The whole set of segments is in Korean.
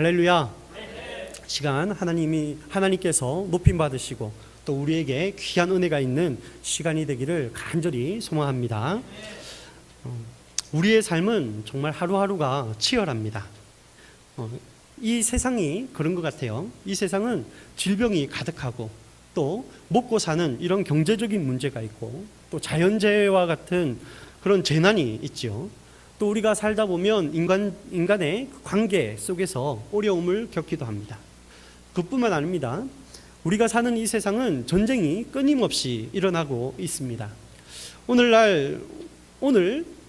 할렐루야. 시간 하나님께서 높임 받으시고 또 우리에게 귀한 은혜가 있는 시간이 되기를 간절히 소망합니다. 우리의 삶은 정말 하루하루가 치열합니다. 이 세상이 그런 것 같아요. 이 세상은 질병이 가득하고 또 먹고 사는 이런 경제적인 문제가 있고 또 자연재해와 같은 그런 재난이 있죠. 또 우리가 살다 보면 인간의 관계 속에서 어려움을 겪기도 합니다. 그뿐만 아닙니다. 우리가 사는 이 세상은 전쟁이 끊임없이 일어나고 있습니다.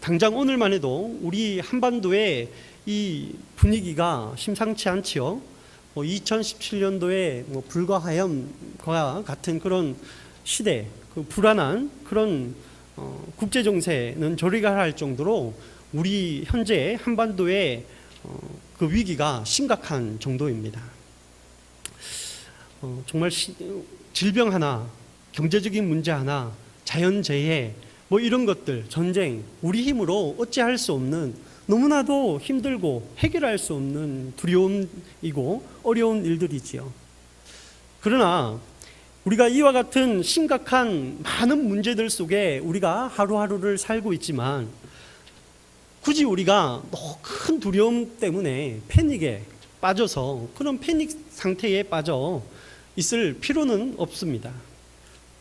당장 오늘만 해도 우리 한반도의 이 분위기가 심상치 않지요. 2017년도에 불가화염과 같은 그런 시대, 그 불안한 그런 국제 정세는 저리가 할 정도로 우리 현재 한반도의 그 위기가 심각한 정도입니다. 정말 질병 하나, 경제적인 문제 하나, 자연재해 이런 것들, 전쟁, 우리 힘으로 어찌할 수 없는 너무나도 힘들고 해결할 수 없는 두려움이고 어려운 일들이지요. 그러나 우리가 이와 같은 심각한 많은 문제들 속에 우리가 하루하루를 살고 있지만 굳이 우리가 너무 큰 두려움 때문에 패닉에 빠져서 그런 패닉 상태에 빠져 있을 필요는 없습니다.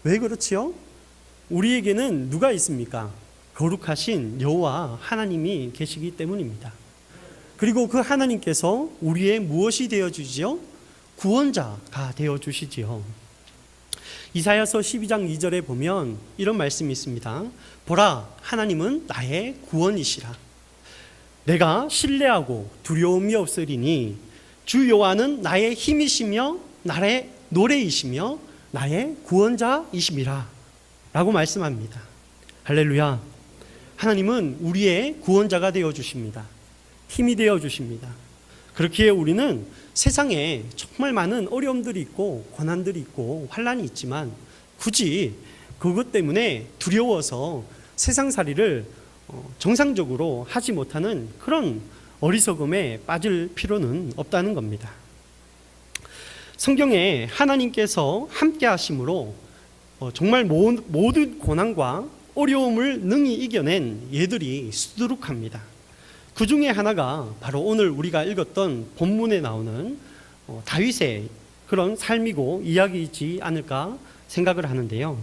왜 그렇지요? 우리에게는 누가 있습니까? 거룩하신 여호와 하나님이 계시기 때문입니다. 그리고 그 하나님께서 우리의 무엇이 되어주지요? 구원자가 되어주시지요. 이사야서 12장 2절에 보면 이런 말씀이 있습니다. 보라, 하나님은 나의 구원이시라. 내가 신뢰하고 두려움이 없으리니 주 여호와는 나의 힘이시며 나의 노래이시며 나의 구원자이심이라 라고 말씀합니다. 할렐루야. 하나님은 우리의 구원자가 되어주십니다. 힘이 되어주십니다. 그렇기에 우리는 세상에 정말 많은 어려움들이 있고 고난들이 있고 환난이 있지만 굳이 그것 때문에 두려워서 세상살이를 정상적으로 하지 못하는 그런 어리석음에 빠질 필요는 없다는 겁니다. 성경에 하나님께서 함께 하심으로 정말 모든 고난과 어려움을 능히 이겨낸 예들이 수두룩합니다. 그 중에 하나가 바로 오늘 우리가 읽었던 본문에 나오는 다윗의 그런 삶이고 이야기이지 않을까 생각을 하는데요.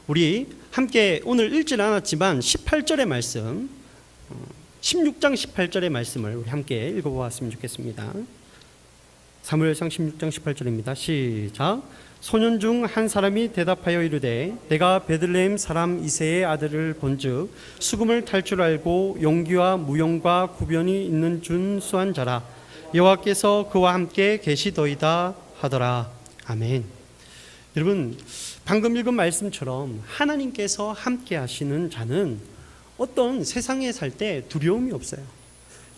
우리 함께 오늘 읽지는 않았지만 18절의 말씀, 16장 18절의 말씀을 우리 함께 읽어보았으면 좋겠습니다. 사무엘상 16장 18절입니다. 시작. 소년 중 한 사람이 대답하여 이르되 내가 베들레헴 사람 이새의 아들을 본즉 수금을 탈 줄 알고 용기와 무용과 구변이 있는 준수한 자라. 여호와께서 그와 함께 계시더이다 하더라. 아멘. 여러분, 방금 읽은 말씀처럼 하나님께서 함께 하시는 자는 어떤 세상에 살 때 두려움이 없어요.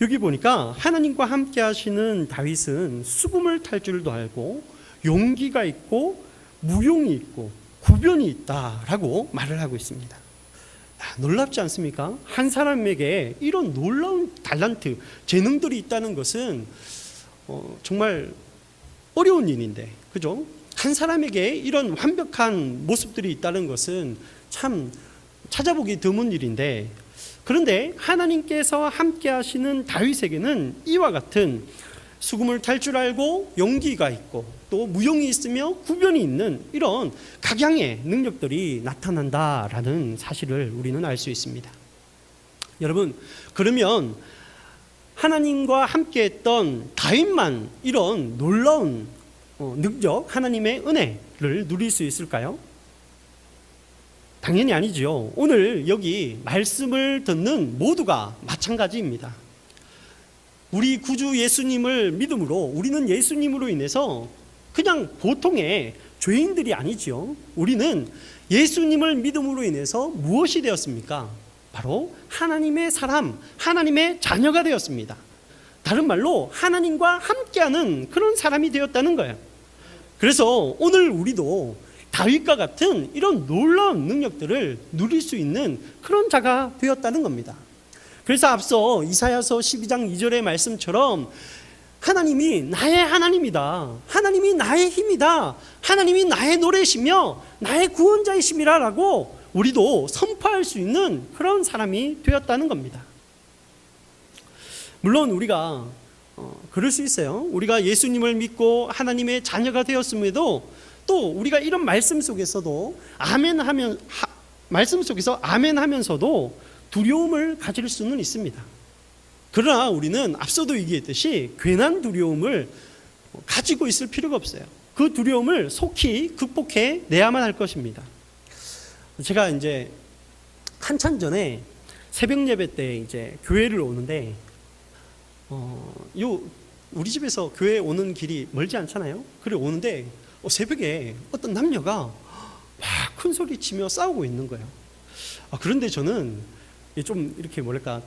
여기 보니까 하나님과 함께 하시는 다윗은 수금을 탈 줄도 알고 용기가 있고 무용이 있고 구변이 있다라고 말을 하고 있습니다. 놀랍지 않습니까? 한 사람에게 이런 놀라운 달란트, 재능들이 있다는 것은 정말 어려운 일인데, 그죠? 한 사람에게 이런 완벽한 모습들이 있다는 것은 참 찾아보기 드문 일인데, 그런데 하나님께서 함께 하시는 다윗에게는 이와 같은 수금을 탈 줄 알고 용기가 있고 또 무용이 있으며 구변이 있는 이런 각양의 능력들이 나타난다라는 사실을 우리는 알 수 있습니다. 여러분, 그러면 하나님과 함께했던 다윗만 이런 놀라운 능력, 하나님의 은혜를 누릴 수 있을까요? 당연히 아니죠. 오늘 여기 말씀을 듣는 모두가 마찬가지입니다. 우리 구주 예수님을 믿음으로 우리는 예수님으로 인해서 그냥 보통의 죄인들이 아니지요. 우리는 예수님을 믿음으로 인해서 무엇이 되었습니까? 바로 하나님의 사람, 하나님의 자녀가 되었습니다. 다른 말로 하나님과 함께하는 그런 사람이 되었다는 거예요. 그래서 오늘 우리도 다윗과 같은 이런 놀라운 능력들을 누릴 수 있는 그런 자가 되었다는 겁니다. 그래서 앞서 이사야서 12장 2절의 말씀처럼 하나님이 나의 하나님이다. 하나님이 나의 힘이다. 하나님이 나의 노래시며 나의 구원자이심이라라고 우리도 선포할 수 있는 그런 사람이 되었다는 겁니다. 물론 우리가 그럴 수 있어요. 우리가 예수님을 믿고 하나님의 자녀가 되었음에도 또 우리가 이런 말씀 속에서도 말씀 속에서 아멘 하면서도 두려움을 가질 수는 있습니다. 그러나 우리는 앞서도 얘기했듯이 괜한 두려움을 가지고 있을 필요가 없어요. 그 두려움을 속히 극복해 내야만 할 것입니다. 제가 이제 한참 전에 새벽 예배 때 이제 교회를 오는데 우리 집에서 교회 오는 길이 멀지 않잖아요. 그래 오는데 새벽에 어떤 남녀가 막 큰 소리 치며 싸우고 있는 거예요. 그런데 저는 좀 이렇게 뭐랄까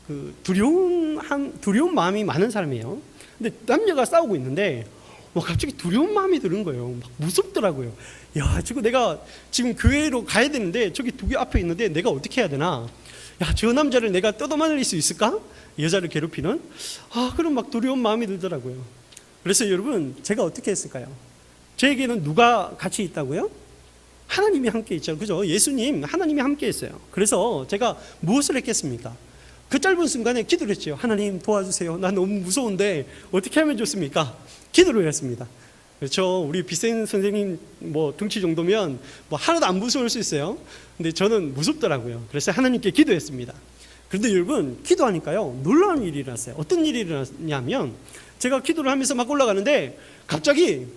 그 두려운 마음이 많은 사람이에요. 근데 남녀가 싸우고 있는데 갑자기 두려운 마음이 드는 거예요. 막 무섭더라고요. 야, 내가 지금 교회로 가야 되는데 저기 두 개 앞에 있는데 내가 어떻게 해야 되나? 야, 저 남자를 내가 뜯어말릴 수 있을까? 여자를 괴롭히는? 그럼 막 두려운 마음이 들더라고요. 그래서 여러분, 제가 어떻게 했을까요? 저에게는 누가 같이 있다고요? 하나님이 함께 있죠. 그죠? 예수님, 하나님이 함께 있어요. 그래서 제가 무엇을 했겠습니까? 그 짧은 순간에 기도를 했죠. 하나님 도와주세요. 나 너무 무서운데 어떻게 하면 좋습니까? 기도를 했습니다. 그렇죠. 우리 비센 선생님 등치 정도면 하나도 안 무서울 수 있어요. 근데 저는 무섭더라고요. 그래서 하나님께 기도했습니다. 그런데 여러분, 기도하니까요, 놀라운 일이 일어났어요. 어떤 일이 일어났냐면, 제가 기도를 하면서 막 올라가는데 갑자기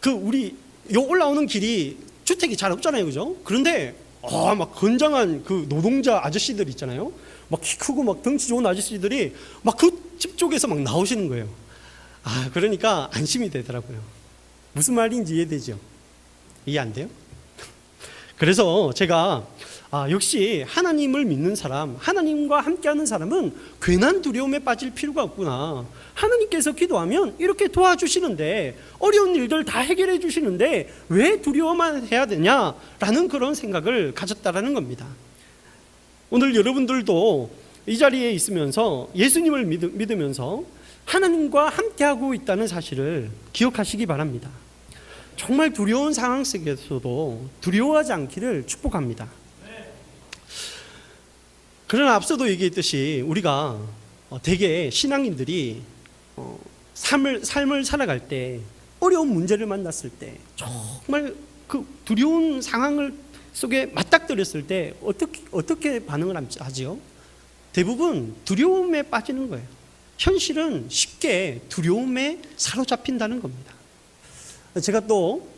우리 올라오는 길이 주택이 잘 없잖아요. 그죠? 그런데 막 건장한 그 노동자 아저씨들 있잖아요. 막 키 크고 막 덩치 좋은 아저씨들이 막 그 집 쪽에서 막 나오시는 거예요. 그러니까 안심이 되더라고요. 무슨 말인지 이해되죠? 이해 안 돼요? 그래서 제가 역시 하나님을 믿는 사람, 하나님과 함께하는 사람은 괜한 두려움에 빠질 필요가 없구나. 하나님께서 기도하면 이렇게 도와주시는데, 어려운 일들 다 해결해 주시는데 왜 두려워만 해야 되냐라는 그런 생각을 가졌다라는 겁니다. 오늘 여러분들도 이 자리에 있으면서 예수님을 믿으면서 하나님과 함께하고 있다는 사실을 기억하시기 바랍니다. 정말 두려운 상황 속에서도 두려워하지 않기를 축복합니다. 그러나 앞서도 얘기했듯이 우리가 대개 신앙인들이 삶을 살아갈 때, 어려운 문제를 만났을 때, 정말 그 두려운 상황을 속에 맞닥뜨렸을 때 어떻게 반응을 하지요? 대부분 두려움에 빠지는 거예요. 현실은 쉽게 두려움에 사로잡힌다는 겁니다. 제가 또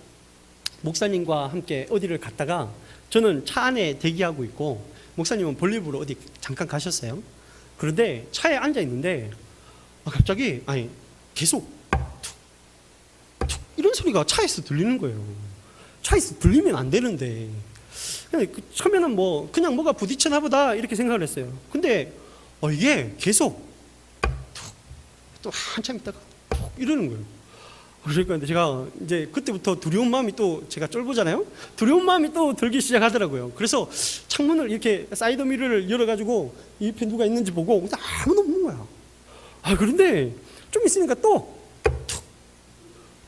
목사님과 함께 어디를 갔다가, 저는 차 안에 대기하고 있고 목사님은 볼일보러 어디 잠깐 가셨어요. 그런데 차에 앉아 있는데 갑자기 계속 툭 이런 소리가 차에서 들리는 거예요. 차에서 들리면 안 되는데, 처음에는 그냥 뭐가 부딪히나 보다 이렇게 생각을 했어요. 근데 이게 계속 또 한참 있다가 이러는 거예요. 그러니까 제가 이제 그때부터 두려운 마음이 또, 제가 쫄보잖아요. 두려운 마음이 또 들기 시작하더라고요. 그래서 창문을 이렇게 사이드 미러를 열어가지고 이 옆에 누가 있는지 보고 아무도 없는 거야. 그런데 좀 있으니까 또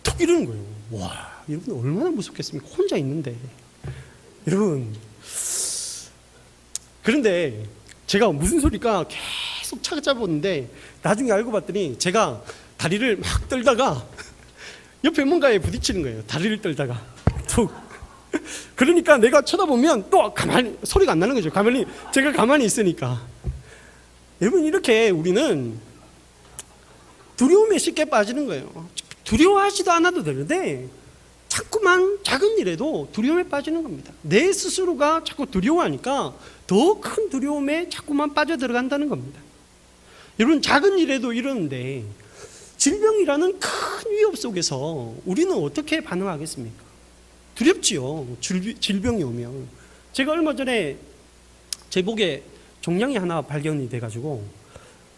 툭 이러는 거예요. 와, 여러분 얼마나 무섭겠습니까? 혼자 있는데. 여러분, 그런데 제가 무슨 소리가 계속 찾아보는데 나중에 알고 봤더니 제가 다리를 막 떨다가 옆에 뭔가에 부딪히는 거예요. 다리를 떨다가 툭. 그러니까 내가 쳐다보면 또 가만히 소리가 안 나는 거죠. 제가 가만히 있으니까. 여러분, 이렇게 우리는 두려움에 쉽게 빠지는 거예요. 두려워하지도 않아도 되는데 자꾸만 작은 일에도 두려움에 빠지는 겁니다. 내 스스로가 자꾸 두려워하니까 더 큰 두려움에 자꾸만 빠져들어간다는 겁니다. 여러분, 작은 일에도 이러는데 질병이라는 큰 위협 속에서 우리는 어떻게 반응하겠습니까? 두렵지요. 질병이 오면. 제가 얼마 전에 제 목에 종양이 하나 발견이 돼가지고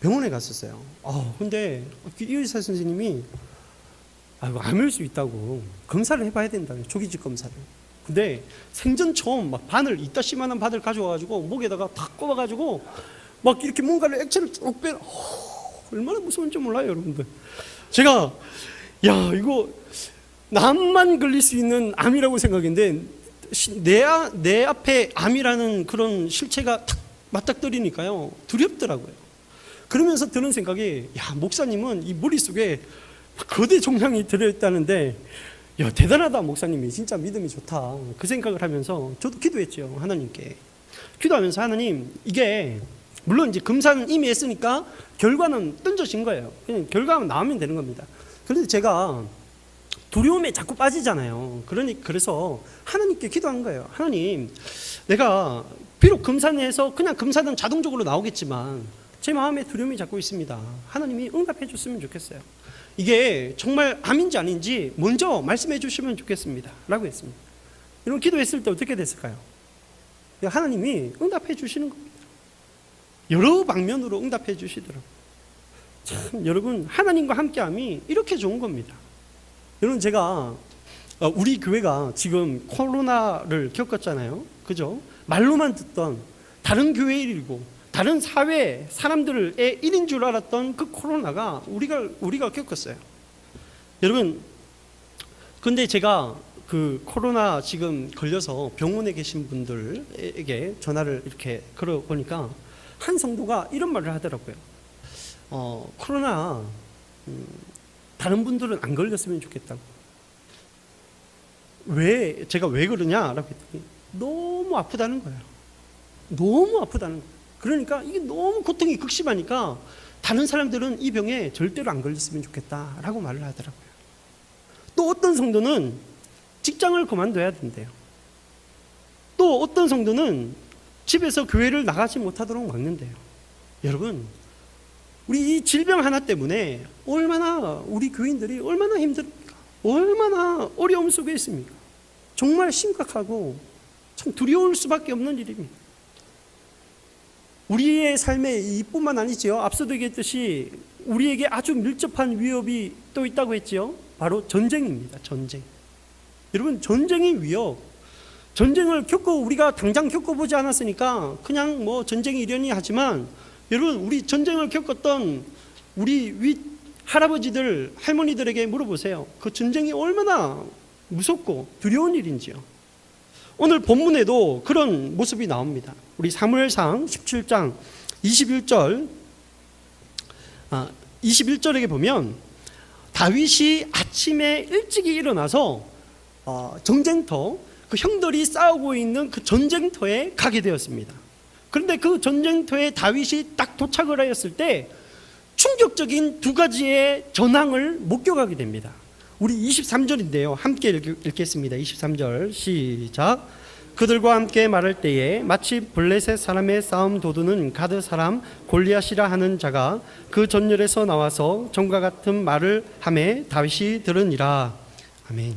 병원에 갔었어요. 근데 이 의사 선생님이 암일 수 있다고 검사를 해봐야 된다고, 조기직 검사를. 근데 생전 처음 막 바늘, 이따시만한 바늘 가져와가지고 목에다가 탁 꼽아가지고 막 이렇게 뭔가를 액체를 쭉 얼마나 무서운지 몰라요, 여러분들. 제가 이거 남만 걸릴 수 있는 암이라고 생각했는데 내 앞에 암이라는 그런 실체가 탁 맞닥뜨리니까요, 두렵더라고요. 그러면서 드는 생각이, 목사님은 이 머릿속에 거대 종량이 들어있다는데, 대단하다, 목사님이. 진짜 믿음이 좋다. 그 생각을 하면서 저도 기도했죠, 하나님께. 기도하면서, 하나님, 이게 물론 이제 금사는 이미 했으니까 결과는 던져진 거예요. 그냥 결과만 나오면 되는 겁니다. 그런데 제가 두려움에 자꾸 빠지잖아요. 그래서 하나님께 기도한 거예요. 하나님, 내가 비록 금산에서 그냥 금산은 자동적으로 나오겠지만 제 마음에 두려움이 자꾸 있습니다. 하나님이 응답해 줬으면 좋겠어요. 이게 정말 암인지 아닌지 먼저 말씀해 주시면 좋겠습니다 라고 했습니다. 이런 기도했을 때 어떻게 됐을까요? 하나님이 응답해 주시는 겁니다. 여러 방면으로 응답해 주시더라고요. 참, 여러분, 하나님과 함께함이 이렇게 좋은 겁니다. 여러분, 제가 우리 교회가 지금 코로나를 겪었잖아요. 그죠? 말로만 듣던 다른 교회 일이고 다른 사회 사람들의 일인 줄 알았던 그 코로나가 우리가 겪었어요. 여러분, 근데 제가 그 코로나 지금 걸려서 병원에 계신 분들에게 전화를 이렇게 걸어보니까 한 성도가 이런 말을 하더라고요. 코로나 다른 분들은 안 걸렸으면 좋겠다고. 제가 왜 그러냐라고 했더니 너무 아프다는 거예요. 너무 아프다는 거예요. 그러니까 이게 너무 고통이 극심하니까 다른 사람들은 이 병에 절대로 안 걸렸으면 좋겠다라고 말을 하더라고요. 또 어떤 성도는 직장을 그만둬야 된대요. 또 어떤 성도는 집에서 교회를 나가지 못하도록 막는데요. 여러분, 우리 이 질병 하나 때문에 얼마나 우리 교인들이 얼마나 힘듭니까? 얼마나 어려움 속에 있습니까? 정말 심각하고 참 두려울 수밖에 없는 일입니다. 우리의 삶에 이뿐만 아니지요. 앞서도 얘기했듯이 우리에게 아주 밀접한 위협이 또 있다고 했지요. 바로 전쟁입니다. 전쟁. 여러분, 전쟁의 위협, 전쟁을 우리가 당장 겪어보지 않았으니까 그냥 뭐 전쟁이 이려니 하지만, 여러분, 우리 전쟁을 겪었던 우리 윗 할아버지들, 할머니들에게 물어보세요. 그 전쟁이 얼마나 무섭고 두려운 일인지요. 오늘 본문에도 그런 모습이 나옵니다. 우리 사무엘상 17장 21절에 보면 다윗이 아침에 일찍이 일어나서 전쟁터, 그 형들이 싸우고 있는 그 전쟁터에 가게 되었습니다. 그런데 그 전쟁터에 다윗이 딱 도착을 하였을 때 충격적인 두 가지의 전황을 목격하게 됩니다. 우리 23절인데요. 함께 읽겠습니다. 23절 시작. 그들과 함께 말할 때에 마치 블레셋 사람의 싸움 도두는 가드 사람 골리앗이라 하는 자가 그 전열에서 나와서 전과 같은 말을 하매 다윗이 들으니라. 아멘.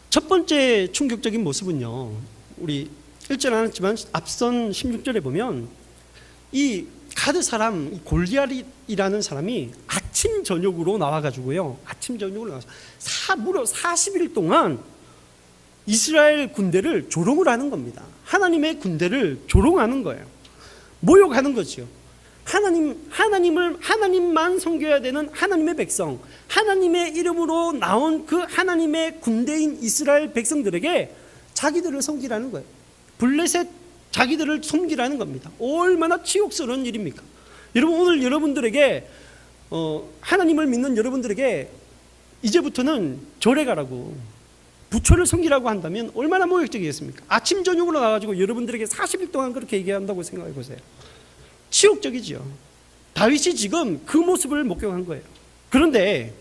첫 번째 충격적인 모습은요, 우리 읽지 않았지만 앞선 16절에 보면 이 가드 사람 골리앗이라는 사람이 아침 저녁으로 나와가지고요, 무려 40일 동안 이스라엘 군대를 조롱을 하는 겁니다. 하나님의 군대를 조롱하는 거예요. 모욕하는 거죠. 하나님만 섬겨야 되는 하나님의 백성, 하나님의 이름으로 나온 그 하나님의 군대인 이스라엘 백성들에게 자기들을 섬기라는 거예요. 블레셋 자기들을 섬기라는 겁니다. 얼마나 치욕스러운 일입니까? 여러분, 오늘 여러분들에게 하나님을 믿는 여러분들에게 이제부터는 절에 가라고, 부처를 섬기라고 한다면 얼마나 모욕적이겠습니까? 아침 저녁으로 나와가지고 여러분들에게 40일 동안 그렇게 얘기한다고 생각해 보세요. 치욕적이지요. 다윗이 지금 그 모습을 목격한 거예요. 그런데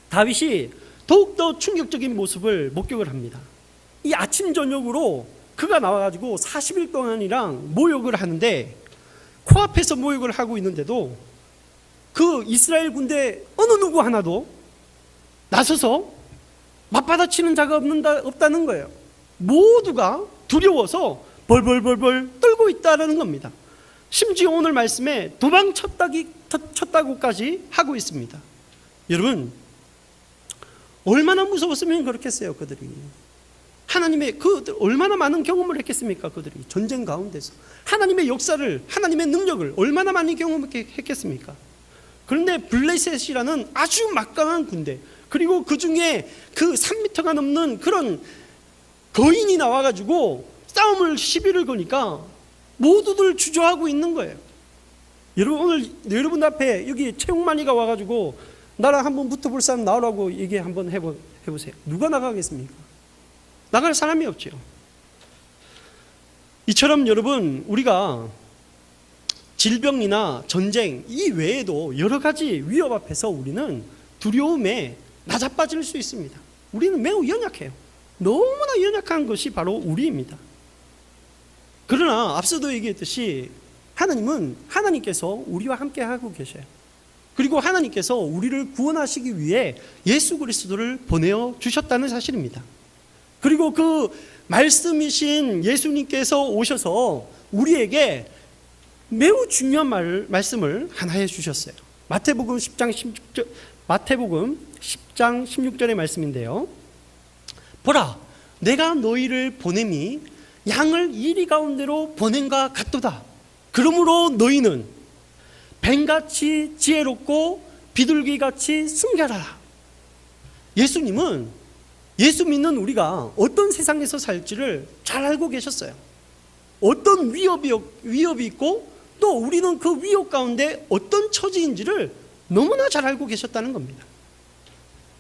다윗이 더욱더 충격적인 모습을 목격을 합니다. 이 아침 저녁으로 그가 나와가지고 40일 동안이랑 모욕을 하는데, 코앞에서 모욕을 하고 있는데도 그 이스라엘 군대 어느 누구 하나도 나서서 맞받아치는 자가 없다는 거예요. 모두가 두려워서 벌벌벌벌 떨고 있다는 겁니다. 심지어 오늘 말씀에 도망쳤다고까지 하고 있습니다. 여러분, 얼마나 무서웠으면 그렇겠어요, 그들이. 하나님의 얼마나 많은 경험을 했겠습니까? 그들이 전쟁 가운데서 하나님의 역사를, 하나님의 능력을 얼마나 많이 경험했겠습니까? 그런데 블레셋이라는 아주 막강한 군대, 그리고 그 중에 그 3m가 넘는 그런 거인이 나와가지고 싸움을 시비를 거니까 모두들 주저하고 있는 거예요. 여러분, 오늘 여러분 앞에 여기 최용만이가 와가지고 나랑 한번 붙어볼 사람 나오라고 얘기 한번 해보세요. 누가 나가겠습니까? 나갈 사람이 없죠. 이처럼 여러분, 우리가 질병이나 전쟁 이 외에도 여러 가지 위협 앞에서 우리는 두려움에 낮아빠질 수 있습니다. 우리는 매우 연약해요. 너무나 연약한 것이 바로 우리입니다. 그러나 앞서도 얘기했듯이 하나님께서 우리와 함께 하고 계셔요. 그리고 하나님께서 우리를 구원하시기 위해 예수 그리스도를 보내어 주셨다는 사실입니다. 그리고 그 말씀이신 예수님께서 오셔서 우리에게 매우 중요한 말씀을 하나 해주셨어요. 마태복음 10장 16절의 말씀인데요. 보라, 내가 너희를 보냄이 양을 이리 가운데로 보냄과 같도다. 그러므로 너희는 뱀같이 지혜롭고 비둘기같이 순결하라. 예수님은 예수 믿는 우리가 어떤 세상에서 살지를 잘 알고 계셨어요. 어떤 위협이 있고 또 우리는 그 위협 가운데 어떤 처지인지를 너무나 잘 알고 계셨다는 겁니다.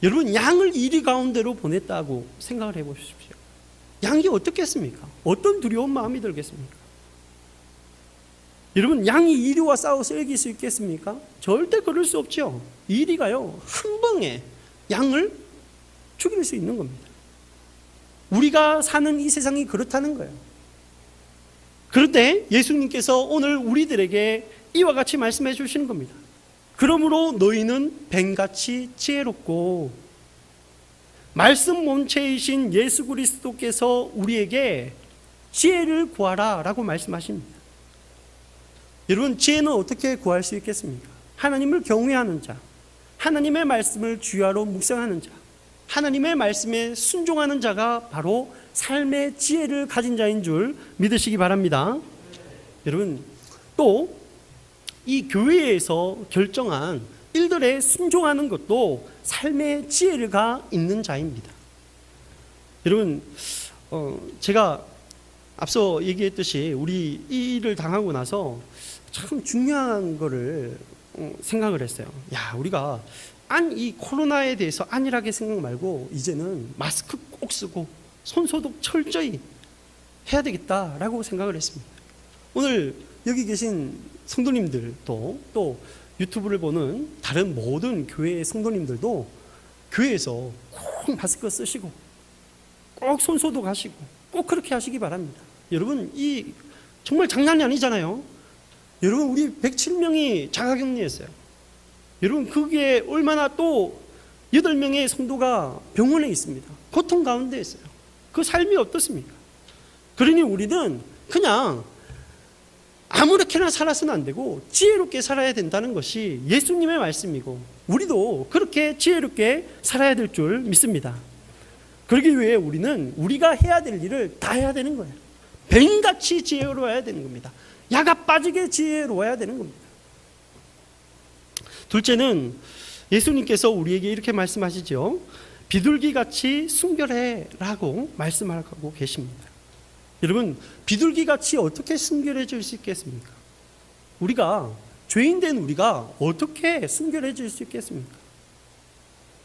여러분, 양을 이리 가운데로 보냈다고 생각을 해보십시오. 양이 어떻겠습니까? 어떤 두려운 마음이 들겠습니까? 여러분, 양이 이리와 싸워서 이길 수 있겠습니까? 절대 그럴 수 없죠. 이리가요, 한 방에 양을 죽일 수 있는 겁니다. 우리가 사는 이 세상이 그렇다는 거예요. 그런데 예수님께서 오늘 우리들에게 이와 같이 말씀해 주시는 겁니다. 그러므로 너희는 뱀같이 지혜롭고, 말씀 본체이신 예수 그리스도께서 우리에게 지혜를 구하라 라고 말씀하십니다. 여러분, 지혜는 어떻게 구할 수 있겠습니까? 하나님을 경외하는 자, 하나님의 말씀을 주야로 묵상하는 자, 하나님의 말씀에 순종하는 자가 바로 삶의 지혜를 가진 자인 줄 믿으시기 바랍니다. 여러분, 또 이 교회에서 결정한 일들에 순종하는 것도 삶의 지혜가 있는 자입니다. 여러분, 제가 앞서 얘기했듯이 우리 이 일을 당하고 나서 참 중요한 거를 생각을 했어요. 우리가 이 코로나에 대해서 안일하게 생각 말고 이제는 마스크 꼭 쓰고 손소독 철저히 해야 되겠다라고 생각을 했습니다. 오늘 여기 계신 성도님들도 또 유튜브를 보는 다른 모든 교회의 성도님들도 교회에서 꼭 마스크 쓰시고 꼭 손소독하시고 꼭 그렇게 하시기 바랍니다. 여러분, 이 정말 장난이 아니잖아요. 여러분, 우리 107명이 자가격리했어요. 여러분, 그게 얼마나 또 8명의 성도가 병원에 있습니다. 고통 가운데 있어요. 그 삶이 어떻습니까? 그러니 우리는 그냥 아무렇게나 살아서는 안 되고 지혜롭게 살아야 된다는 것이 예수님의 말씀이고, 우리도 그렇게 지혜롭게 살아야 될 줄 믿습니다. 그러기 위해 우리는 우리가 해야 될 일을 다 해야 되는 거예요. 뱀같이 지혜로워야 되는 겁니다. 야가 빠지게 지혜로워야 되는 겁니다. 둘째는 예수님께서 우리에게 이렇게 말씀하시죠. 비둘기같이 순결해 라고 말씀하고 계십니다. 여러분, 비둘기같이 어떻게 순결해질 수 있겠습니까? 우리가, 죄인된 우리가 어떻게 순결해질 수 있겠습니까?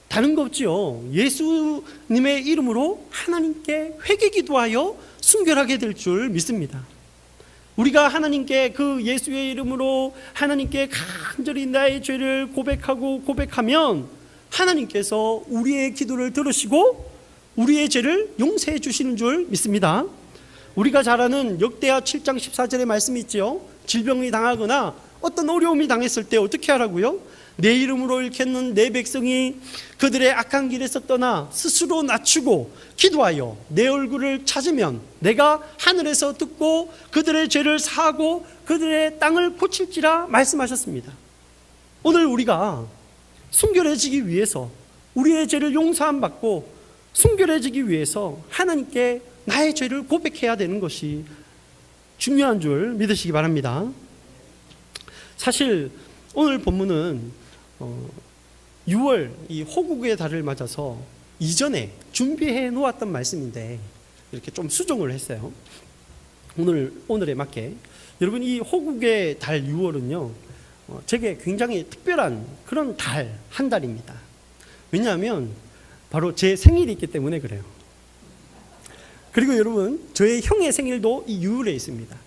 다른 거 없지요. 예수님의 이름으로 하나님께 회개기도하여 순결하게 될 줄 믿습니다. 우리가 하나님께 그 예수의 이름으로 하나님께 간절히 나의 죄를 고백하면 하나님께서 우리의 기도를 들으시고 우리의 죄를 용서해 주시는 줄 믿습니다. 우리가 잘 아는 역대하 7장 14절의 말씀이 있죠. 질병이 당하거나 어떤 어려움이 당했을 때 어떻게 하라고요? 내 이름으로 일컫는 내 백성이 그들의 악한 길에서 떠나 스스로 낮추고 기도하여 내 얼굴을 찾으면 내가 하늘에서 듣고 그들의 죄를 사하고 그들의 땅을 고칠지라 말씀하셨습니다. 오늘 우리가 순결해지기 위해서, 우리의 죄를 용서함 받고 순결해지기 위해서 하나님께 나의 죄를 고백해야 되는 것이 중요한 줄 믿으시기 바랍니다. 사실 오늘 본문은 6월 이 호국의 달을 맞아서 이전에 준비해 놓았던 말씀인데 이렇게 좀 수정을 했어요. 오늘에 맞게. 여러분, 이 호국의 달 6월은요, 제게 굉장히 특별한 그런 달, 한 달입니다. 왜냐하면 바로 제 생일이 있기 때문에 그래요. 그리고 여러분, 저의 형의 생일도 이 6월에 있습니다.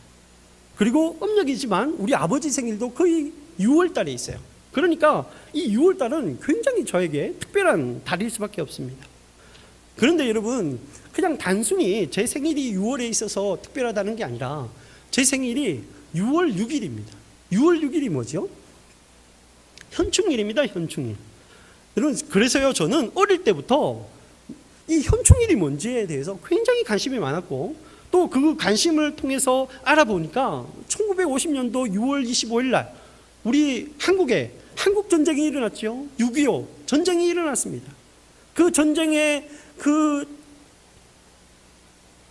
그리고 음력이지만 우리 아버지 생일도 거의 6월 달에 있어요. 그러니까 이 6월 달은 굉장히 저에게 특별한 달일 수밖에 없습니다. 그런데 여러분, 그냥 단순히 제 생일이 6월에 있어서 특별하다는 게 아니라 제 생일이 6월 6일입니다. 6월 6일이 뭐죠? 현충일입니다. 현충일. 여러분, 그래서요, 저는 어릴 때부터 이 현충일이 뭔지에 대해서 굉장히 관심이 많았고, 또 그 관심을 통해서 알아보니까 1950년도 6월 25일 날 우리 한국에 한국전쟁이 일어났죠. 6.25 전쟁이 일어났습니다. 그 전쟁에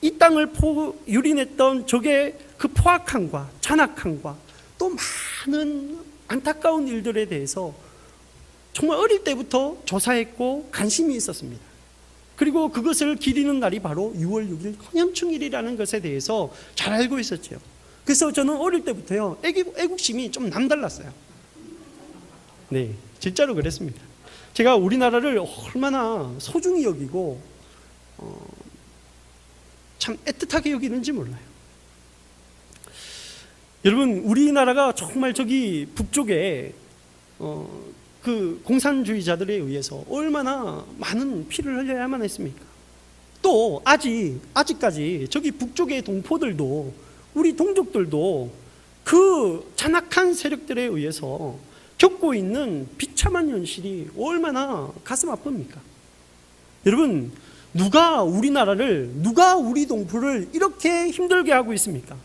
이 땅을 유린했던 적의 그 포악함과 잔악함과 또 많은 안타까운 일들에 대해서 정말 어릴 때부터 조사했고 관심이 있었습니다. 그리고 그것을 기리는 날이 바로 6월 6일 헌현충일이라는 것에 대해서 잘 알고 있었죠. 그래서 저는 어릴 때부터요, 애국심이 좀 남달랐어요. 네, 진짜로 그랬습니다. 제가 우리나라를 얼마나 소중히 여기고 참 애틋하게 여기는지 몰라요. 여러분, 우리나라가 정말 저기 북쪽에 그 공산주의자들에 의해서 얼마나 많은 피를 흘려야만 했습니까? 또 아직까지 저기 북쪽의 동포들도, 우리 동족들도 그 잔악한 세력들에 의해서 겪고 있는 비참한 현실이 얼마나 가슴 아픕니까? 여러분, 누가 우리 동포를 이렇게 힘들게 하고 있습니까?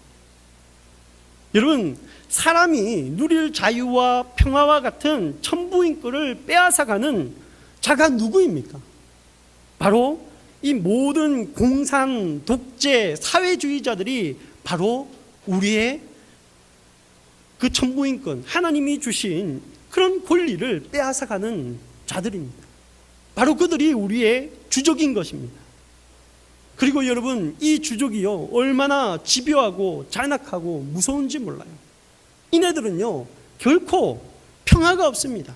여러분, 사람이 누릴 자유와 평화와 같은 천부인권을 빼앗아가는 자가 누구입니까? 바로 이 모든 공산, 독재, 사회주의자들이 바로 우리의 그 천부인권, 하나님이 주신 그런 권리를 빼앗아가는 자들입니다. 바로 그들이 우리의 주적인 것입니다. 그리고 여러분, 이 주적이요, 얼마나 집요하고 잔악하고 무서운지 몰라요. 이네들은요, 결코 평화가 없습니다.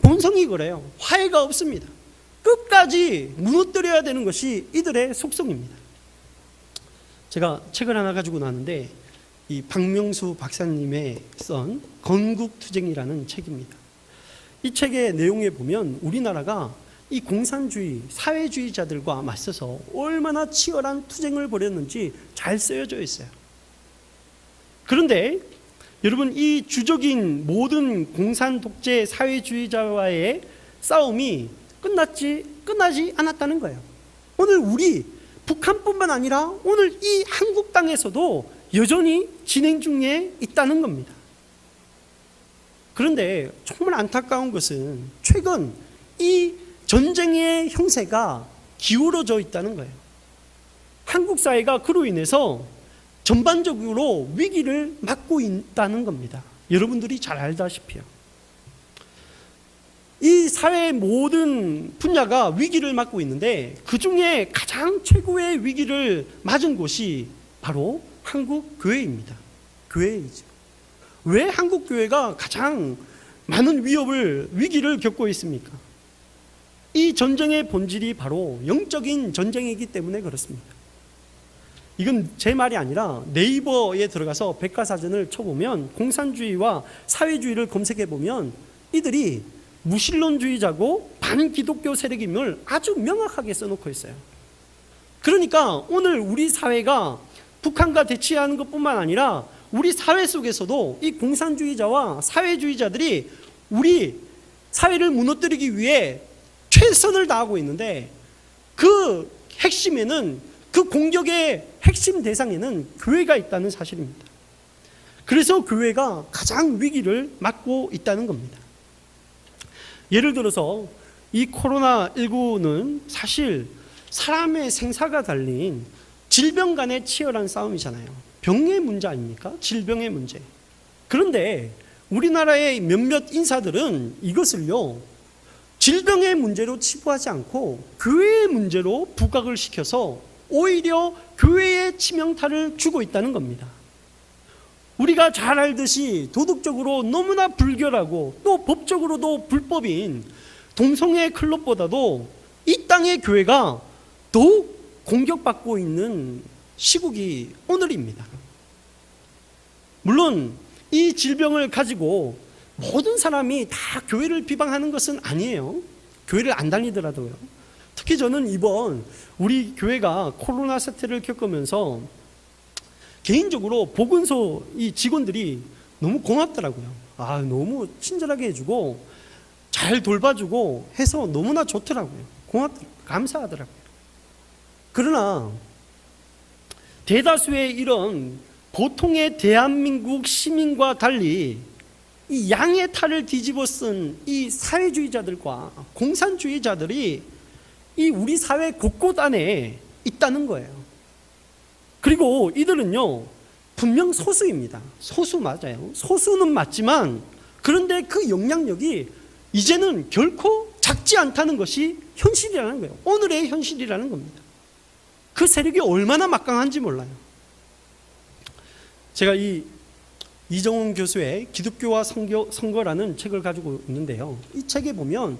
본성이 그래요. 화해가 없습니다. 끝까지 무너뜨려야 되는 것이 이들의 속성입니다. 제가 책을 하나 가지고 나왔는데, 이 박명수 박사님의 쓴 건국투쟁이라는 책입니다. 이 책의 내용에 보면 우리나라가 이 공산주의, 사회주의자들과 맞서서 얼마나 치열한 투쟁을 벌였는지 잘 쓰여져 있어요. 그런데 여러분, 이 주적인 모든 공산, 독재, 사회주의자와의 싸움이 끝나지 않았다는 거예요. 오늘 우리 북한뿐만 아니라 오늘 이 한국 땅에서도 여전히 진행 중에 있다는 겁니다. 그런데 정말 안타까운 것은 최근 이 전쟁의 형세가 기울어져 있다는 거예요. 한국 사회가 그로 인해서 전반적으로 위기를 맞고 있다는 겁니다. 여러분들이 잘 알다시피요. 이 사회의 모든 분야가 위기를 맞고 있는데 그 중에 가장 최고의 위기를 맞은 곳이 바로 한국 교회입니다. 교회이죠. 왜 한국 교회가 가장 많은 위기를 겪고 있습니까? 이 전쟁의 본질이 바로 영적인 전쟁이기 때문에 그렇습니다. 이건 제 말이 아니라 네이버에 들어가서 백과사전을 쳐보면 공산주의와 사회주의를 검색해보면 이들이 무신론주의자고 반기독교 세력임을 아주 명확하게 써놓고 있어요. 그러니까 오늘 우리 사회가 북한과 대치하는 것뿐만 아니라 우리 사회 속에서도 이 공산주의자와 사회주의자들이 우리 사회를 무너뜨리기 위해 최선을 다하고 있는데 그 핵심에는, 그 공격의 핵심 대상에는 교회가 있다는 사실입니다. 그래서 교회가 가장 위기를 맞고 있다는 겁니다. 예를 들어서 이 코로나19는 사실 사람의 생사가 달린 질병 간의 치열한 싸움이잖아요. 병의 문제 아닙니까? 질병의 문제. 그런데 우리나라의 몇몇 인사들은 이것을요, 질병의 문제로 치부하지 않고 교회의 문제로 부각을 시켜서 오히려 교회에 치명타를 주고 있다는 겁니다. 우리가 잘 알듯이 도덕적으로 너무나 불결하고 또 법적으로도 불법인 동성애 클럽보다도 이 땅의 교회가 더욱 공격받고 있는 시국이 오늘입니다. 물론 이 질병을 가지고 모든 사람이 다 교회를 비방하는 것은 아니에요. 교회를 안 다니더라도요. 특히 저는 이번 우리 교회가 코로나 사태를 겪으면서 개인적으로 보건소 이 직원들이 너무 고맙더라고요. 너무 친절하게 해주고 잘 돌봐주고 해서 너무나 좋더라고요. 감사하더라고요. 그러나 대다수의 이런 보통의 대한민국 시민과 달리 이 양의 탈을 뒤집어 쓴 이 사회주의자들과 공산주의자들이 이 우리 사회 곳곳 안에 있다는 거예요. 그리고 이들은요, 분명 소수입니다. 소수 맞아요. 소수는 맞지만 그런데 그 영향력이 이제는 결코 작지 않다는 것이 현실이라는 거예요. 오늘의 현실이라는 겁니다. 그 세력이 얼마나 막강한지 몰라요. 제가 이정훈 교수의 기독교와 선거라는 책을 가지고 있는데요. 이 책에 보면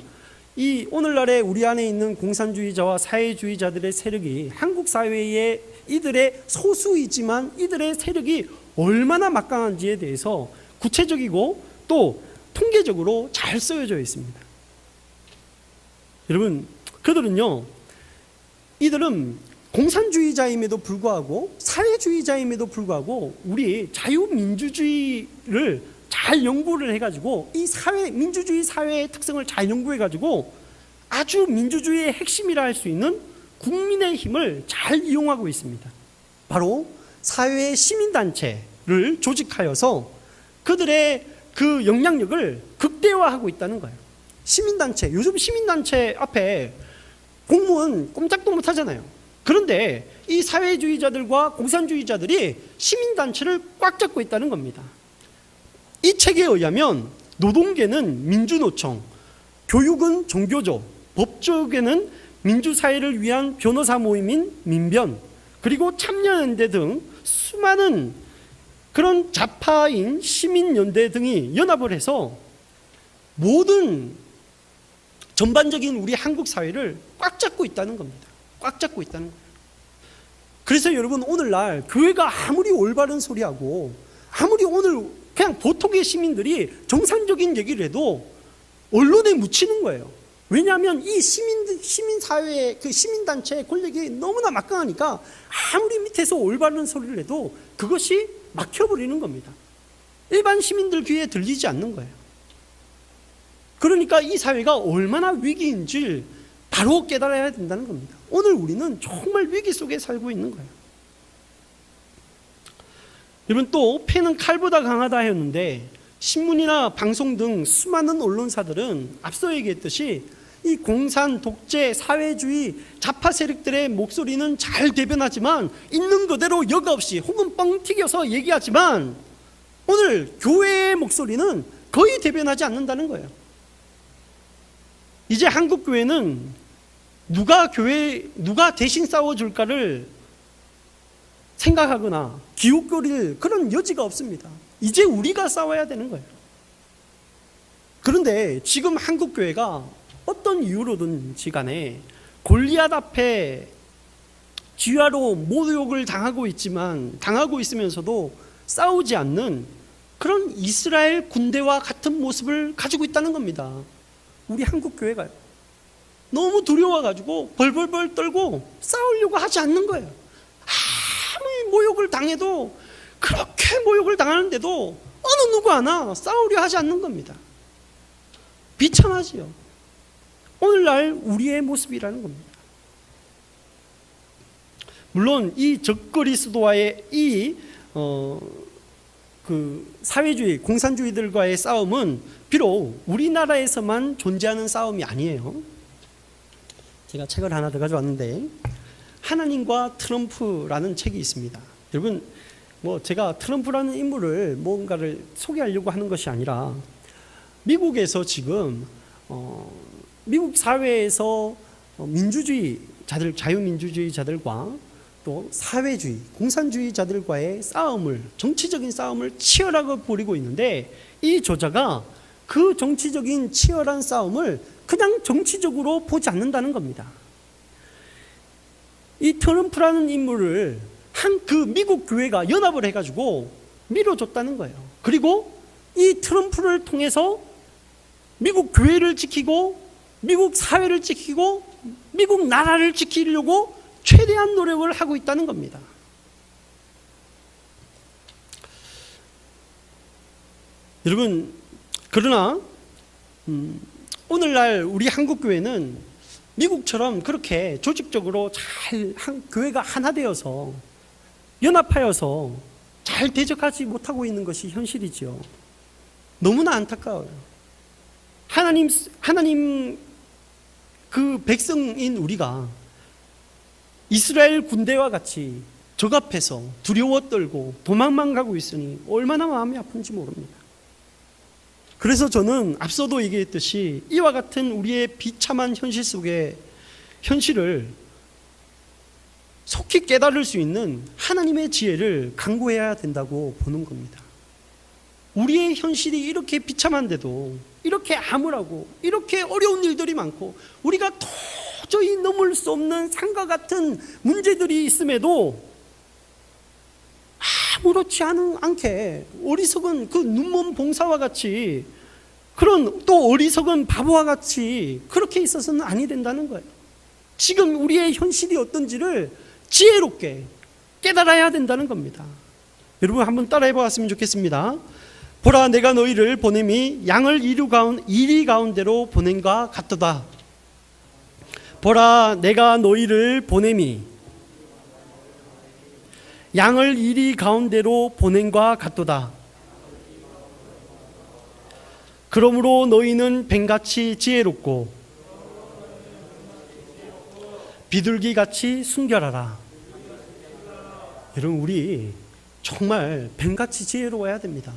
이 오늘날의 우리 안에 있는 공산주의자와 사회주의자들의 세력이 한국 사회에 이들의 소수이지만 이들의 세력이 얼마나 막강한지에 대해서 구체적이고 또 통계적으로 잘 쓰여져 있습니다. 여러분, 이들은 공산주의자임에도 불구하고 사회주의자임에도 불구하고 우리 자유민주주의를 잘 연구를 해가지고 이 민주주의 사회의 특성을 잘 연구해가지고 아주 민주주의의 핵심이라 할 수 있는 국민의 힘을 잘 이용하고 있습니다. 바로 사회의 시민단체를 조직하여서 그들의 그 영향력을 극대화하고 있다는 거예요. 시민단체, 요즘 시민단체 앞에 공무원 꼼짝도 못 하잖아요. 그런데 이 사회주의자들과 공산주의자들이 시민단체를 꽉 잡고 있다는 겁니다. 이 책에 의하면 노동계는 민주노총, 교육은 종교조, 법조계는 민주사회를 위한 변호사 모임인 민변, 그리고 참여연대 등 수많은 그런 좌파인 시민연대 등이 연합을 해서 모든 전반적인 우리 한국 사회를 꽉 잡고 있다는 겁니다. 꽉 잡고 있다는 거예요. 그래서 여러분, 오늘날 교회가 아무리 올바른 소리하고 아무리 오늘 그냥 보통의 시민들이 정상적인 얘기를 해도 언론에 묻히는 거예요. 왜냐하면 이 시민사회의 그 시민단체의 권력이 너무나 막강하니까 아무리 밑에서 올바른 소리를 해도 그것이 막혀버리는 겁니다. 일반 시민들 귀에 들리지 않는 거예요. 그러니까 이 사회가 얼마나 위기인지 바로 깨달아야 된다는 겁니다. 오늘 우리는 정말 위기 속에 살고 있는 거예요. 여러분, 또 패는 칼보다 강하다 했는데 신문이나 방송 등 수많은 언론사들은 앞서 얘기했듯이 이 공산, 독재, 사회주의, 좌파 세력들의 목소리는 잘 대변하지만 있는 그대로 여과 없이 혹은 뻥 튀겨서 얘기하지만 오늘 교회의 목소리는 거의 대변하지 않는다는 거예요. 이제 한국 교회는 누가 대신 싸워줄까를 생각하거나 기웃거릴 그런 여지가 없습니다. 이제 우리가 싸워야 되는 거예요. 그런데 지금 한국 교회가 어떤 이유로든지 간에 골리앗 앞에 쥐화로 모욕을 당하고 있으면서도 싸우지 않는 그런 이스라엘 군대와 같은 모습을 가지고 있다는 겁니다. 우리 한국 교회가요. 너무 두려워가지고 벌벌벌 떨고 싸우려고 하지 않는 거예요. 아무리 모욕을 당해도, 그렇게 모욕을 당하는데도 어느 누구 하나 싸우려 하지 않는 겁니다. 비참하지요. 오늘날 우리의 모습이라는 겁니다. 물론 이 적그리스도와의 그 사회주의, 공산주의들과의 싸움은 비록 우리나라에서만 존재하는 싸움이 아니에요. 제가 책을 하나 더 가져왔는데, 하나님과 트럼프라는 책이 있습니다. 여러분, 제가 트럼프라는 인물을 뭔가를 소개하려고 하는 것이 아니라, 미국에서 지금 미국 사회에서 민주주의자들, 자유민주주의자들과 또 사회주의, 공산주의자들과의 싸움을, 정치적인 싸움을 치열하게 벌이고 있는데, 이 저자가 그 정치적인 치열한 싸움을 그냥 정치적으로 보지 않는다는 겁니다. 이 트럼프라는 인물을 그 미국 교회가 연합을 해가지고 밀어줬다는 거예요. 그리고 이 트럼프를 통해서 미국 교회를 지키고 미국 사회를 지키고 미국 나라를 지키려고 최대한 노력을 하고 있다는 겁니다. 여러분, 그러나 오늘날 우리 한국 교회는 미국처럼 그렇게 조직적으로 잘 교회가 하나 되어서 연합하여서 잘 대적하지 못하고 있는 것이 현실이지요. 너무나 안타까워요. 하나님 그 백성인 우리가 이스라엘 군대와 같이 적 앞에서 두려워 떨고 도망만 가고 있으니 얼마나 마음이 아픈지 모릅니다. 그래서 저는 앞서도 얘기했듯이 이와 같은 우리의 비참한 현실 속에 현실을 속히 깨달을 수 있는 하나님의 지혜를 강구해야 된다고 보는 겁니다. 우리의 현실이 이렇게 비참한데도, 이렇게 암울하고 이렇게 어려운 일들이 많고 우리가 도저히 넘을 수 없는 산과 같은 문제들이 있음에도 아무렇지 않게 어리석은 그 눈먼 봉사와 같이, 그런 또 어리석은 바보와 같이 그렇게 있어서는 아니 된다는 거예요. 지금 우리의 현실이 어떤지를 지혜롭게 깨달아야 된다는 겁니다. 여러분 한번 따라해 보았으면 좋겠습니다. 보라, 내가 너희를 보냄이 양을 이리 가운데로 보냄과 같도다. 보라, 내가 너희를 보냄이 양을 이리 가운데로 보냄과 같도다. 그러므로 너희는 뱀같이 지혜롭고 비둘기같이 순결하라. 여러분, 우리 정말 뱀같이 지혜로워야 됩니다.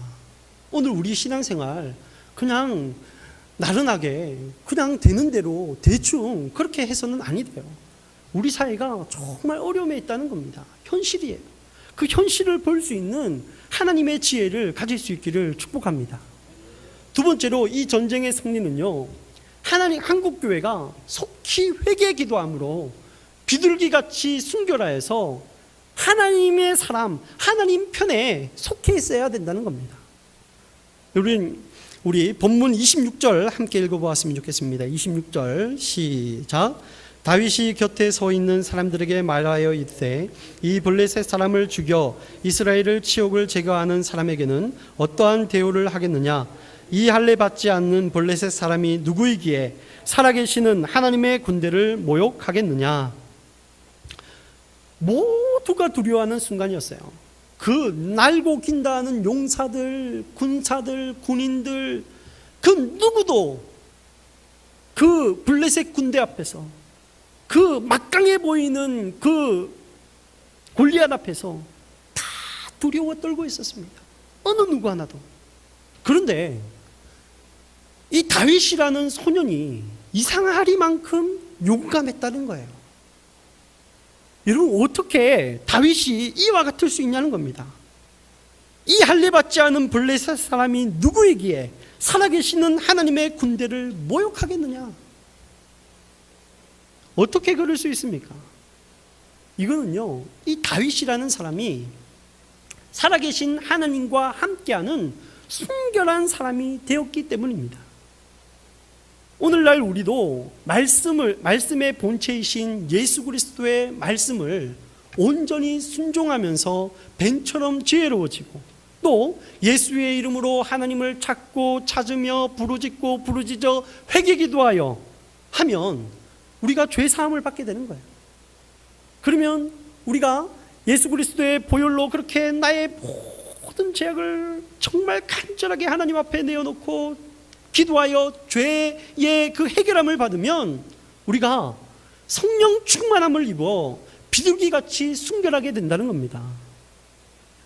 오늘 우리 신앙생활 그냥 나른하게 그냥 되는 대로 대충 그렇게 해서는 아니 돼요. 우리 사회가 정말 어려움에 있다는 겁니다. 현실이에요. 그 현실을 볼 수 있는 하나님의 지혜를 가질 수 있기를 축복합니다. 두 번째로, 이 전쟁의 승리는요, 한국 교회가 속히 회개 기도함으로 비둘기같이 순결하여서 하나님의 사람, 하나님 편에 속해 있어야 된다는 겁니다. 우리 본문 26절 함께 읽어보았으면 좋겠습니다. 26절 시작. 다윗이 곁에 서 있는 사람들에게 말하여 이르되, 이 블레셋 사람을 죽여 이스라엘을 치욕을 제거하는 사람에게는 어떠한 대우를 하겠느냐? 이 할례 받지 않는 블레셋 사람이 누구이기에 살아계시는 하나님의 군대를 모욕하겠느냐? 모두가 두려워하는 순간이었어요. 그 날고 긴다는 용사들, 군사들, 군인들, 그 누구도 그 블레셋 군대 앞에서, 그 막강해 보이는 그 골리앗 앞에서 다 두려워 떨고 있었습니다. 어느 누구 하나도. 그런데 이 다윗이라는 소년이 이상하리만큼 용감했다는 거예요. 여러분, 어떻게 다윗이 이와 같을 수 있냐는 겁니다. 이 할례 받지 않은 블레셋 사람이 누구이기에 살아계시는 하나님의 군대를 모욕하겠느냐? 어떻게 그럴 수 있습니까? 이거는요, 이 다윗이라는 사람이 살아계신 하나님과 함께하는 순결한 사람이 되었기 때문입니다. 오늘날 우리도 말씀의 본체이신 예수 그리스도의 말씀을 온전히 순종하면서 뱀처럼 지혜로워지고, 또 예수의 이름으로 하나님을 찾고 찾으며 부르짖고 부르짖어 회개기도하여 하면 우리가 죄 사함을 받게 되는 거예요. 그러면 우리가 예수 그리스도의 보혈로 그렇게 나의 모든 죄악을 정말 간절하게 하나님 앞에 내어놓고 기도하여 죄의 그 해결함을 받으면 우리가 성령 충만함을 입어 비둘기같이 순결하게 된다는 겁니다.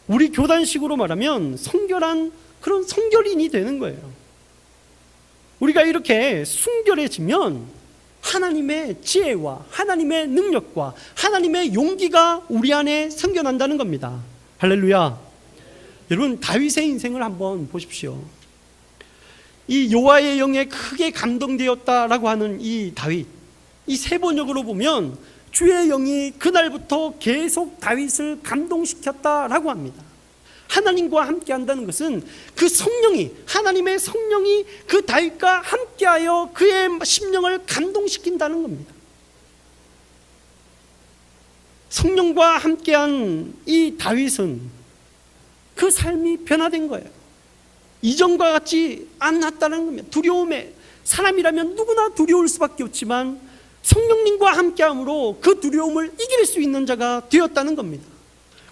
우리 교단식으로 말하면 성결한 그런 성결인이 되는 거예요. 우리가 이렇게 순결해지면 하나님의 지혜와 하나님의 능력과 하나님의 용기가 우리 안에 생겨난다는 겁니다. 할렐루야. 여러분, 다윗의 인생을 한번 보십시오. 이 여호와의 영에 크게 감동되었다라고 하는 이 다윗, 이 세 번역으로 보면 주의 영이 그날부터 계속 다윗을 감동시켰다라고 합니다. 하나님과 함께 한다는 것은 그 성령이, 하나님의 성령이 그 다윗과 함께하여 그의 심령을 감동시킨다는 겁니다. 성령과 함께한 이 다윗은 그 삶이 변화된 거예요. 이전과 같지 않았다는 겁니다. 두려움에, 사람이라면 누구나 두려울 수밖에 없지만 성령님과 함께함으로 그 두려움을 이길 수 있는 자가 되었다는 겁니다.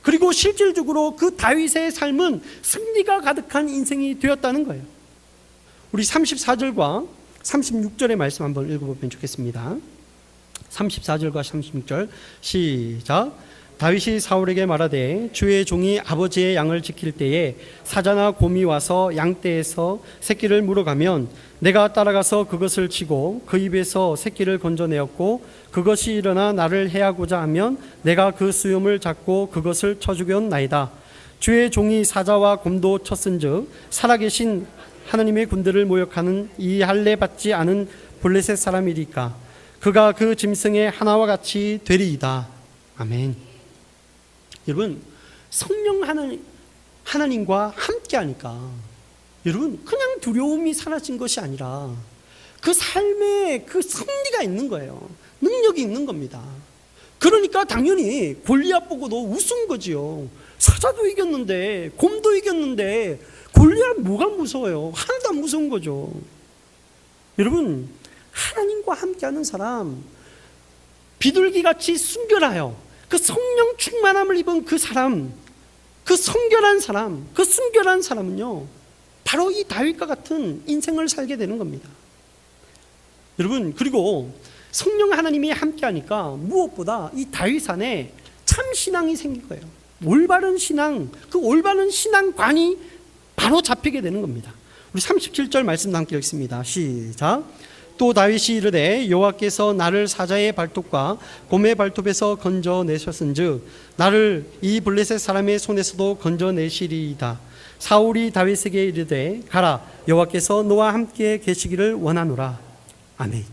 그리고 실질적으로 그 다윗의 삶은 승리가 가득한 인생이 되었다는 거예요. 우리 34절과 36절의 말씀 한번 읽어보면 좋겠습니다. 34절과 36절 시작. 다윗이 사울에게 말하되 주의 종이 아버지의 양을 지킬 때에 사자나 곰이 와서 양떼에서 새끼를 물어가면 내가 따라가서 그것을 치고 그 입에서 새끼를 건져내었고 그것이 일어나 나를 해하고자 하면 내가 그 수염을 잡고 그것을 쳐 죽였나이다. 주의 종이 사자와 곰도 쳤은즉 살아계신 하나님의 군대를 모욕하는 이 할례 받지 않은 블레셋 사람이리까 그가 그 짐승의 하나와 같이 되리이다. 아멘. 여러분, 성령 하나님과 함께 하니까 여러분 그냥 두려움이 사라진 것이 아니라 그 삶에 그 승리가 있는 거예요. 능력이 있는 겁니다. 그러니까 당연히 골리앗 보고도 웃은 거지요. 사자도 이겼는데, 곰도 이겼는데 골리앗 뭐가 무서워요? 하나도 안 무서운 거죠. 여러분, 하나님과 함께하는 사람, 비둘기같이 순결하여 그 성령 충만함을 입은 그 사람, 그 성결한 사람, 그 순결한 사람은요 바로 이 다윗과 같은 인생을 살게 되는 겁니다. 여러분, 그리고 성령 하나님이 함께하니까 무엇보다 이 다윗 안에 참 신앙이 생긴 거예요. 올바른 신앙, 그 올바른 신앙관이 바로 잡히게 되는 겁니다. 우리 37절 말씀 함께 읽습니다. 시작. 또 다윗이 이르되 여호와께서 나를 사자의 발톱과 곰의 발톱에서 건져내셨은즉 나를 이 블레셋 사람의 손에서도 건져내시리이다. 사울이 다윗에게 이르되 가라, 여호와께서 너와 함께 계시기를 원하노라. 아멘.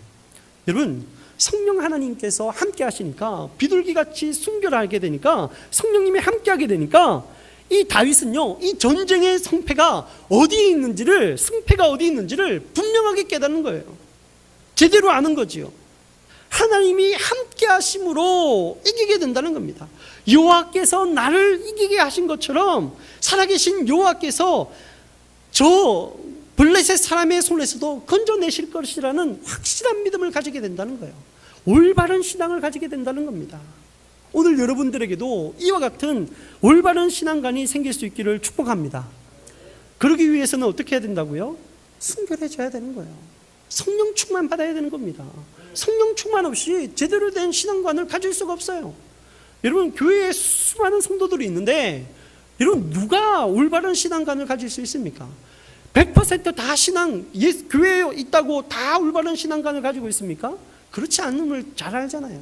여러분, 성령 하나님께서 함께 하시니까 비둘기같이 순결하게 되니까 성령님이 함께 하게 되니까 이 다윗은요 이 전쟁의 승패가 어디에 있는지를, 승패가 어디 있는지를 분명하게 깨닫는 거예요. 제대로 아는 거지요. 하나님이 함께 하심으로 이기게 된다는 겁니다. 여호와께서 나를 이기게 하신 것처럼 살아계신 여호와께서 저 블레셋 사람의 손에서도 건져내실 것이라는 확실한 믿음을 가지게 된다는 거예요. 올바른 신앙을 가지게 된다는 겁니다. 오늘 여러분들에게도 이와 같은 올바른 신앙관이 생길 수 있기를 축복합니다. 그러기 위해서는 어떻게 해야 된다고요? 순결해져야 되는 거예요. 성령 충만 받아야 되는 겁니다. 성령 충만 없이 제대로 된 신앙관을 가질 수가 없어요. 여러분, 교회에 수많은 성도들이 있는데 여러분 누가 올바른 신앙관을 가질 수 있습니까? 100%다 신앙, 교회에 있다고 다 올바른 신앙관을 가지고 있습니까? 그렇지 않음을 잘 알잖아요.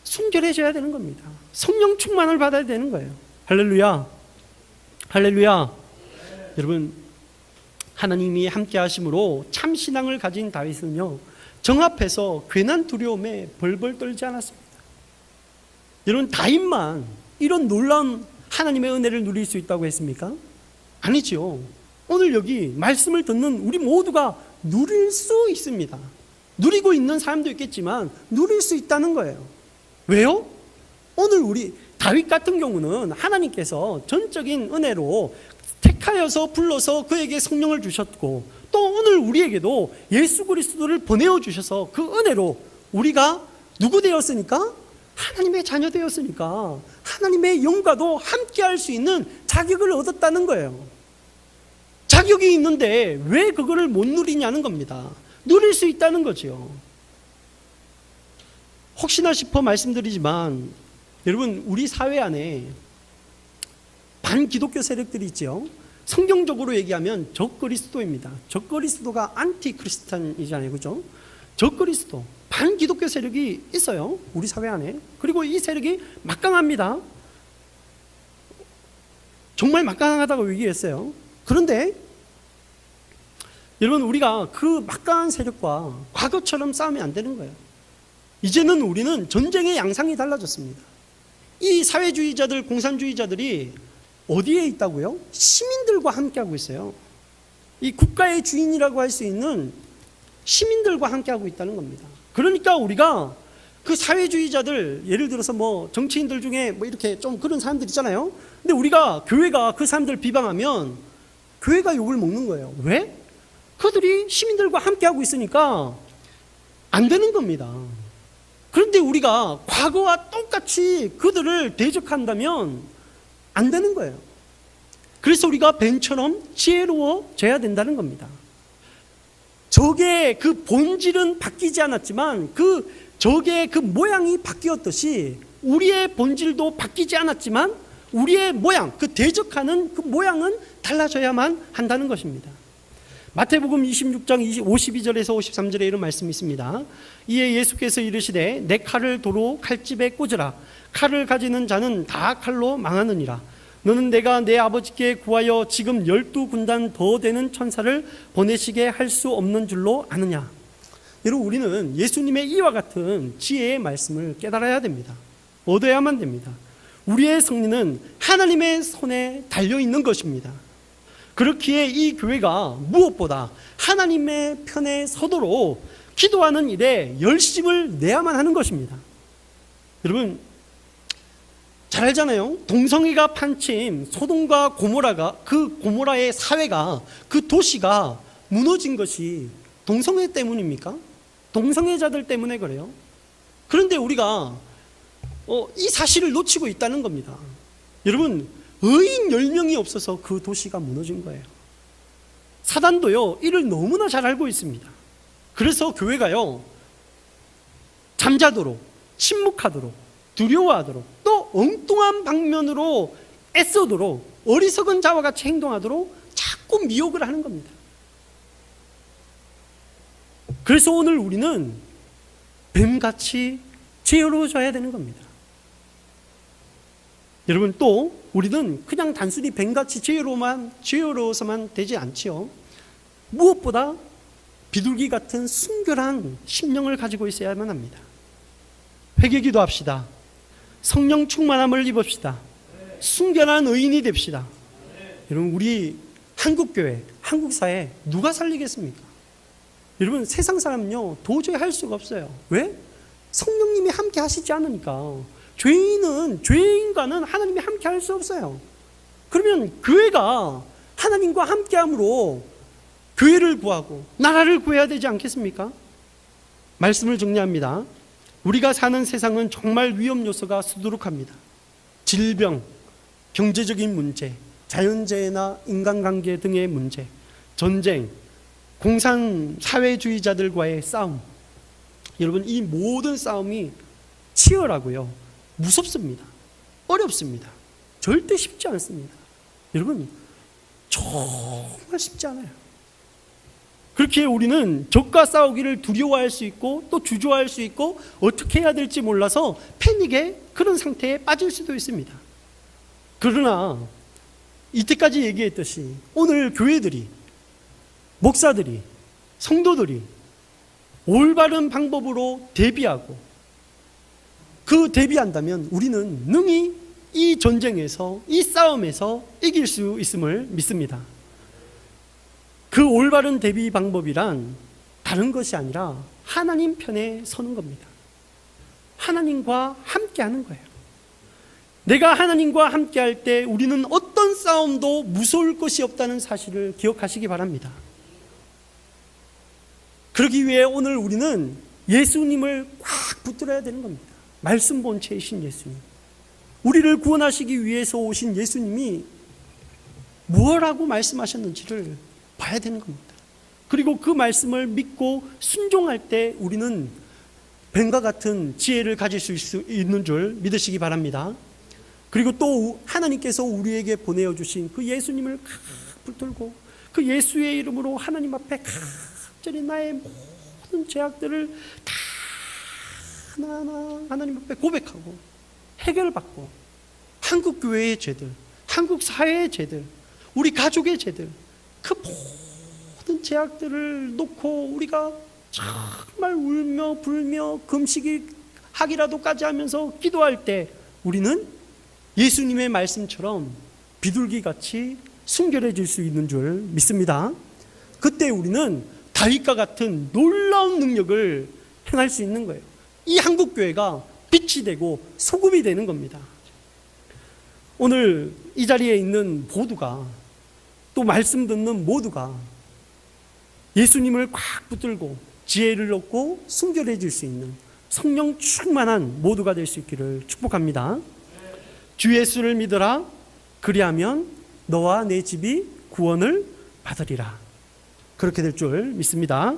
순결해져야 되는 겁니다. 성령 충만을 받아야 되는 거예요. 할렐루야, 할렐루야. 여러분, 하나님이 함께 하심으로 참 신앙을 가진 다윗은요 정 앞에서 괜한 두려움에 벌벌 떨지 않았습니다. 여러분, 다윗만 이런 놀라운 하나님의 은혜를 누릴 수 있다고 했습니까? 아니죠. 오늘 여기 말씀을 듣는 우리 모두가 누릴 수 있습니다. 누리고 있는 사람도 있겠지만 누릴 수 있다는 거예요. 왜요? 오늘 우리 다윗 같은 경우는 하나님께서 전적인 은혜로 택하여서 불러서 그에게 성령을 주셨고 또 오늘 우리에게도 예수 그리스도를 보내어 주셔서 그 은혜로 우리가 누구 되었으니까? 하나님의 자녀 되었으니까 하나님의 영과도 함께 할 수 있는 자격을 얻었다는 거예요. 자격이 있는데 왜 그거를 못 누리냐는 겁니다. 누릴 수 있다는 거죠. 혹시나 싶어 말씀드리지만 여러분, 우리 사회 안에 반기독교 세력들이 있죠. 성경적으로 얘기하면 적그리스도입니다. 적그리스도가 안티크리스찬이잖아요, 그죠? 적그리스도, 반기독교 세력이 있어요, 우리 사회 안에. 그리고 이 세력이 막강합니다. 정말 막강하다고 얘기했어요. 그런데 여러분, 우리가 그 막강한 세력과 과거처럼 싸우면 안 되는 거예요. 이제는 우리는 전쟁의 양상이 달라졌습니다. 이 사회주의자들, 공산주의자들이 어디에 있다고요? 시민들과 함께하고 있어요. 이 국가의 주인이라고 할 수 있는 시민들과 함께하고 있다는 겁니다. 그러니까 우리가 그 사회주의자들, 예를 들어서 뭐 정치인들 중에 뭐 이렇게 좀 그런 사람들 있잖아요. 근데 우리가, 교회가 그 사람들 비방하면 교회가 욕을 먹는 거예요. 왜? 그들이 시민들과 함께하고 있으니까 안 되는 겁니다. 그런데 우리가 과거와 똑같이 그들을 대적한다면 안 되는 거예요. 그래서 우리가 뱀처럼 지혜로워져야 된다는 겁니다. 적의 그 본질은 바뀌지 않았지만 적의 그 모양이 바뀌었듯이 우리의 본질도 바뀌지 않았지만 우리의 모양, 그 대적하는 그 모양은 달라져야만 한다는 것입니다. 마태복음 26장 52절에서 53절에 이런 말씀이 있습니다. 이에 예수께서 이르시되 내 칼을 도로 칼집에 꽂으라. 칼을 가지는 자는 다 칼로 망하느니라. 너는 내가 내 아버지께 구하여 지금 12군단 더 되는 천사를 보내시게 할 수 없는 줄로 아느냐. 여러분, 우리는 예수님의 이와 같은 지혜의 말씀을 깨달아야 됩니다. 얻어야만 됩니다. 우리의 승리는 하나님의 손에 달려있는 것입니다. 그렇기에 이 교회가 무엇보다 하나님의 편에 서도록 기도하는 일에 열심을 내야만 하는 것입니다. 여러분, 잘 알잖아요. 동성애가 판침 소돔과 고모라가, 그 고모라의 사회가, 그 도시가 무너진 것이 동성애 때문입니까? 동성애자들 때문에 그래요. 그런데 우리가 이 사실을 놓치고 있다는 겁니다. 여러분, 의인 10명이 없어서 그 도시가 무너진 거예요. 사단도요, 이를 너무나 잘 알고 있습니다. 그래서 교회가요, 잠자도록, 침묵하도록, 두려워하도록, 또 엉뚱한 방면으로 애써도록, 어리석은 자와 같이 행동하도록 자꾸 미혹을 하는 겁니다. 그래서 오늘 우리는 뱀같이 지혜로워져야 되는 겁니다. 여러분, 또 우리는 그냥 단순히 뱀같이 지혜로워서만 되지 않지요. 무엇보다 비둘기 같은 순결한 심령을 가지고 있어야만 합니다. 회개기도 합시다. 성령 충만함을 입읍시다. 순결한 의인이 됩시다. 여러분, 우리 한국교회, 한국사회 누가 살리겠습니까? 여러분, 세상 사람은요 도저히 할 수가 없어요. 왜? 성령님이 함께 하시지 않으니까. 죄인과는 하나님이 함께 할 수 없어요. 그러면 교회가 하나님과 함께함으로 교회를 구하고 나라를 구해야 되지 않겠습니까? 말씀을 정리합니다. 우리가 사는 세상은 정말 위험 요소가 수두룩합니다. 질병, 경제적인 문제, 자연재해나 인간관계 등의 문제, 전쟁, 공산 사회주의자들과의 싸움. 여러분, 이 모든 싸움이 치열하고요, 무섭습니다. 어렵습니다. 절대 쉽지 않습니다. 여러분, 정말 쉽지 않아요. 그렇기에 우리는 적과 싸우기를 두려워할 수 있고 또 주저할 수 있고 어떻게 해야 될지 몰라서 패닉의 그런 상태에 빠질 수도 있습니다. 그러나 이때까지 얘기했듯이 오늘 교회들이, 목사들이, 성도들이 올바른 방법으로 대비하고 그 대비한다면 우리는 능히 이 전쟁에서, 이 싸움에서 이길 수 있음을 믿습니다. 그 올바른 대비 방법이란 다른 것이 아니라 하나님 편에 서는 겁니다. 하나님과 함께 하는 거예요. 내가 하나님과 함께 할 때 우리는 어떤 싸움도 무서울 것이 없다는 사실을 기억하시기 바랍니다. 그러기 위해 오늘 우리는 예수님을 꽉 붙들어야 되는 겁니다. 말씀 본체이신 예수님, 우리를 구원하시기 위해서 오신 예수님이 무엇라고 말씀하셨는지를 봐야 되는 겁니다. 그리고 그 말씀을 믿고 순종할 때 우리는 뱀과 같은 지혜를 가질 수 있는 줄 믿으시기 바랍니다. 그리고 또 하나님께서 우리에게 보내어 주신 그 예수님을 붙들고 그 예수의 이름으로 하나님 앞에 간절히 나의 모든 죄악들을 다 하나하나 하나님 앞에 고백하고 해결받고 한국 교회의 죄들, 한국 사회의 죄들, 우리 가족의 죄들, 그 모든 죄악들을 놓고 우리가 정말 울며 불며 금식하기라도까지 하면서 기도할 때 우리는 예수님의 말씀처럼 비둘기같이 순결해질 수 있는 줄 믿습니다. 그때 우리는 다윗과 같은 놀라운 능력을 행할 수 있는 거예요. 이 한국교회가 빛이 되고 소금이 되는 겁니다. 오늘 이 자리에 있는 모두가, 또 말씀 듣는 모두가 예수님을 꽉 붙들고 지혜를 얻고 순결해질 수 있는 성령 충만한 모두가 될 수 있기를 축복합니다. 주 예수를 믿으라. 그리하면 너와 내 집이 구원을 받으리라. 그렇게 될 줄 믿습니다.